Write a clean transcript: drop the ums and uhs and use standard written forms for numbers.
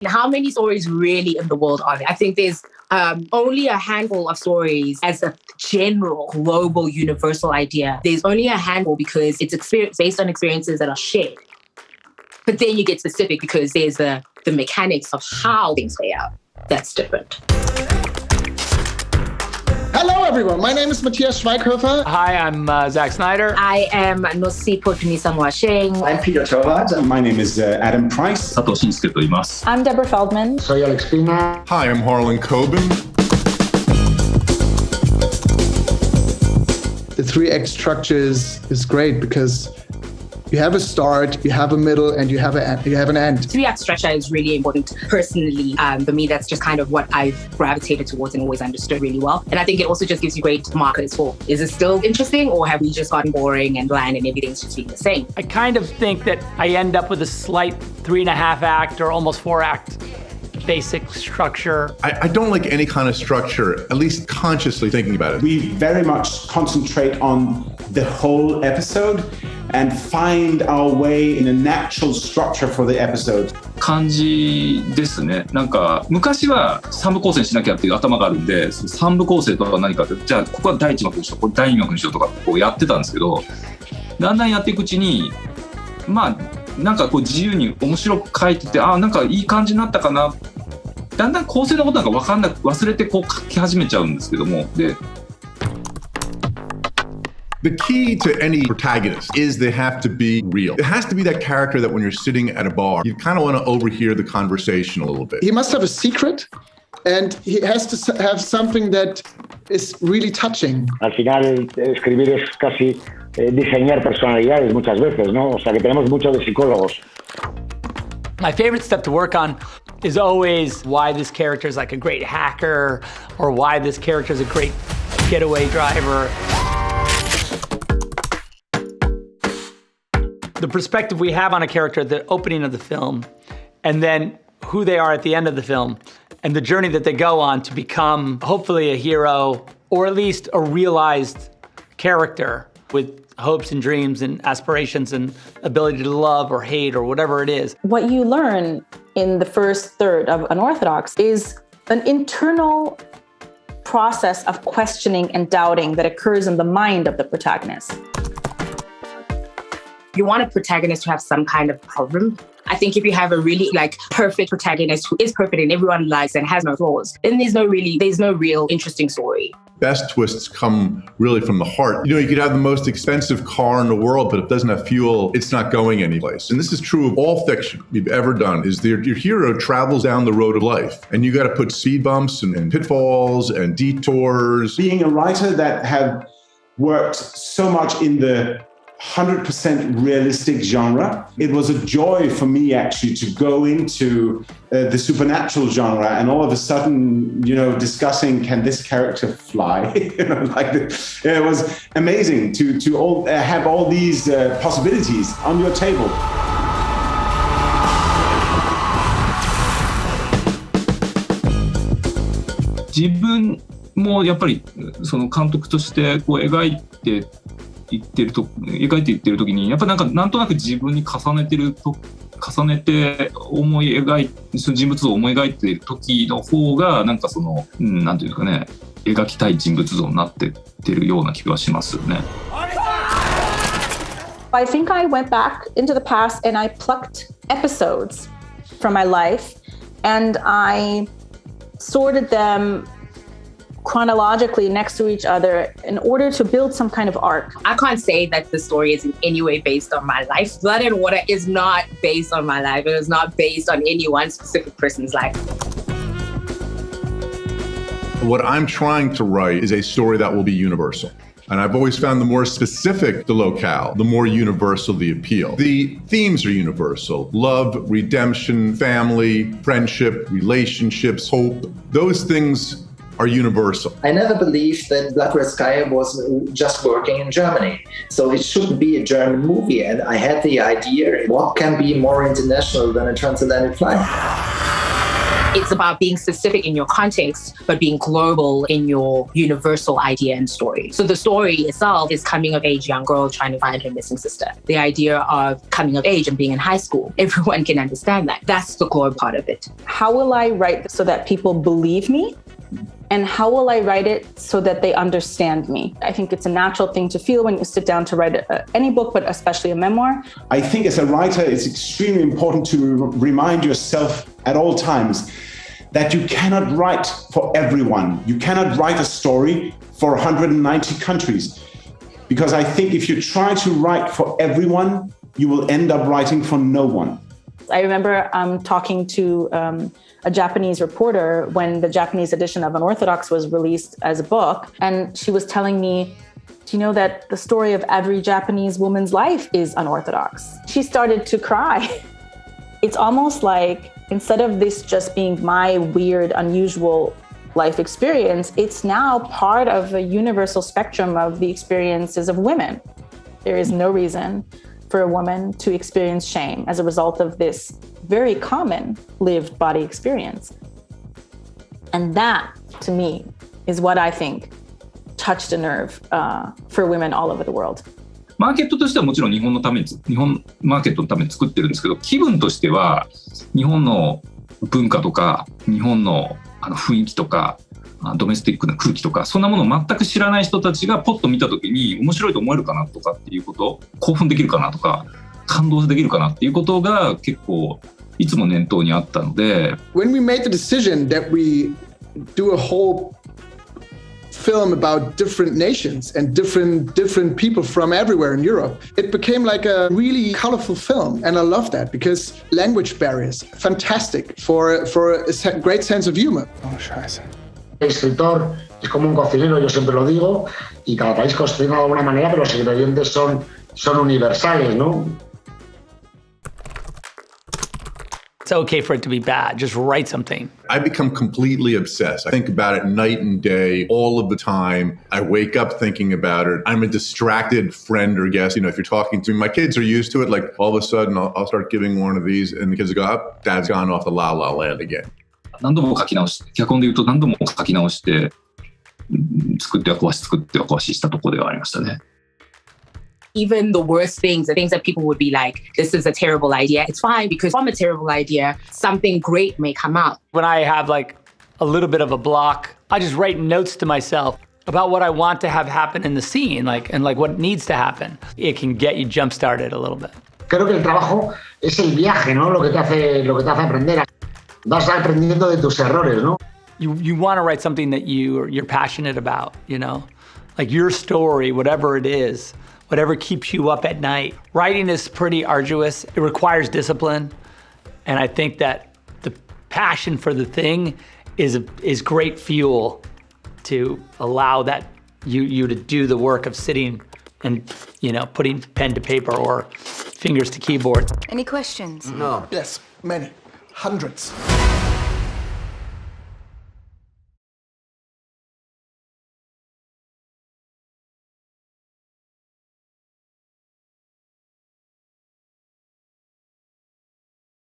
How many stories really in the world are there? I think there's only a handful of stories as a general, global, universal idea. There's only a handful because it's based on experiences that are shared. But then you get specific because there's the mechanics of how things play out. That's different. Hello, everyone. My name is Matthias Schweighöfer. Hi, I'm Zack Snyder. I am Nosipo Tunisanwasheng. I'm Peter Torwart. My name is Adam Price. Sato Shinsuke と言います。 I'm Deborah Feldman. Soy Alex Pina. Hi, I'm Harlan Coben. The 3-act structure is great because you have a start, you have a middle, and you have an end. 3-act structure is really important personally. For me, that's just kind of what I've gravitated towards and always understood really well. And I think it also just gives you great markers for, is it still interesting or have we just gotten boring and bland and everything's just being the same? I kind of think that I end up with a slight 3.5-act or almost 4-act basic structure. I don't like any kind of structure, at least consciously thinking about it. We very much concentrate on the whole episode and find our way in a natural structure for the episode. 感じですね。なんか昔は3部構成しなきゃっていう頭があるんで、その3部構成とは何かって、じゃあここは第1幕にしよう、これ第2幕にしようとかこうやってたんですけど、だんだんやっていくうちに、まあなんかこう自由に面白く書いてて、なんかいい感じになったかな。だんだん構成のことなんか忘れてこう書き始めちゃうんですけども、で。The key to any protagonist is they have to be real. It has to be that character that when you're sitting at a bar, you kind of want to overhear the conversation a little bit. He must have a secret and he has to have something that is really touching. Al final, escribir es casi diseñar personalidades muchas veces, ¿no? O sea, que tenemos mucho de psicólogos. My favorite stuff to work on is always why this character is like a great hacker or why this character is a great getaway driver. The perspective we have on a character at the opening of the film, and then who they are at the end of the film, and the journey that they go on to become hopefully a hero, or at least a realized character with hopes and dreams and aspirations and ability to love or hate or whatever it is. What you learn in the first third of Unorthodox is an internal process of questioning and doubting that occurs in the mind of the protagonist. You want a protagonist to have some kind of problem. I think if you have a really perfect protagonist who is perfect and everyone likes and has no flaws, then there's no real interesting story. Best twists come really from the heart. You know, you could have the most expensive car in the world, but if it doesn't have fuel, it's not going anyplace. And this is true of all fiction you've ever done, is your hero travels down the road of life and you got to put speed bumps and pitfalls and detours. Being a writer that had worked so much in the 100% realistic genre, it was a joy for me actually to go into the supernatural genre and all of a sudden, discussing, can this character fly? It was amazing to have all these possibilities on your table. Myself, もやっぱりその監督としてこう描いていってる時にやっぱなんとなく自分に重ねて思い描いその人物像を思い描いている時の方がなんかそのなんていうかね描きたい人物像になってってるような気がしますよね。I think I went back into the past and I plucked episodes from my life and I sorted them chronologically next to each other in order to build some kind of arc. I can't say that the story is in any way based on my life. Blood and Water is not based on my life. It is not based on any one specific person's life. What I'm trying to write is a story that will be universal. And I've always found the more specific the locale, the more universal the appeal. The themes are universal. Love, redemption, family, friendship, relationships, hope. Those things are universal. I never believed that Blood Red Sky was just working in Germany. So it should be a German movie. And I had the idea, what can be more international than a transatlantic flight? It's about being specific in your context, but being global in your universal idea and story. So the story itself is coming of age young girl trying to find her missing sister. The idea of coming of age and being in high school, everyone can understand that. That's the global part of it. How will I write so that people believe me? And how will I write it so that they understand me? I think it's a natural thing to feel when you sit down to write any book, but especially a memoir. I think as a writer, it's extremely important to remind yourself at all times that you cannot write for everyone. You cannot write a story for 190 countries. Because I think if you try to write for everyone, you will end up writing for no one. I remember talking to a Japanese reporter when the Japanese edition of Unorthodox was released as a book. And she was telling me, do you know that the story of every Japanese woman's life is unorthodox? She started to cry. It's almost like instead of this just being my weird, unusual life experience, it's now part of a universal spectrum of the experiences of women. There is no reason for a woman to experience shame as a result of this very common lived body experience. And that, to me, is what I think touched a nerve for women all over the world. マーケットとしてはもちろん日本マーケットのために作ってるんですけど、気分としては日本の文化とか日本の雰囲気とかドメスティックな空気とかそんなものを全く知らない人たちがポッと見た時に面白いと思えるかなとかっていうこと、興奮できるかなとか感動できるかなっていうことが結構いつも念頭にあったので。 When we made the decision that we do a whole film about different nations and different people from everywhere in Europe, it became like a really colorful film. And I love that because language barriers, fantastic for a great sense of humor. Oh, scheiße. El escritor es como un cocinero, yo siempre lo digo, y cada país cocina de alguna manera, pero los ingredientes son universales, ¿no? It's okay for it to be bad. Just write something. I become completely obsessed. I think about it night and day, all of the time. I wake up thinking about it. I'm a distracted friend or guest. You know, if you're talking to me, my kids are used to it. Like all of a sudden, I'll start giving one of these, and the kids go, "Oh, Dad's gone off to La La Land again." 何度も書き直し、脚本で言うと何度も書き直して作っては壊ししたところではありましたね。Even the worst things, the things that people would be like, this is a terrible idea, it's fine because from a terrible idea, something great may come out. When I have like a little bit of a block, I just write notes to myself about what I want to have happen in the scene, and what needs to happen. It can get you jump-started a little bit. Creo que el trabajo es el viaje, ¿no? Lo que te hace aprender. Vas aprendiendo de tus errores, ¿no? You want to write something that you're passionate about, you know? Like your story, whatever it is, whatever keeps you up at night. Writing is pretty arduous. It requires discipline. And I think that the passion for the thing is great fuel to allow that you to do the work of sitting and, you know, putting pen to paper or fingers to keyboard. Any questions? No. Yes, many. Hundreds.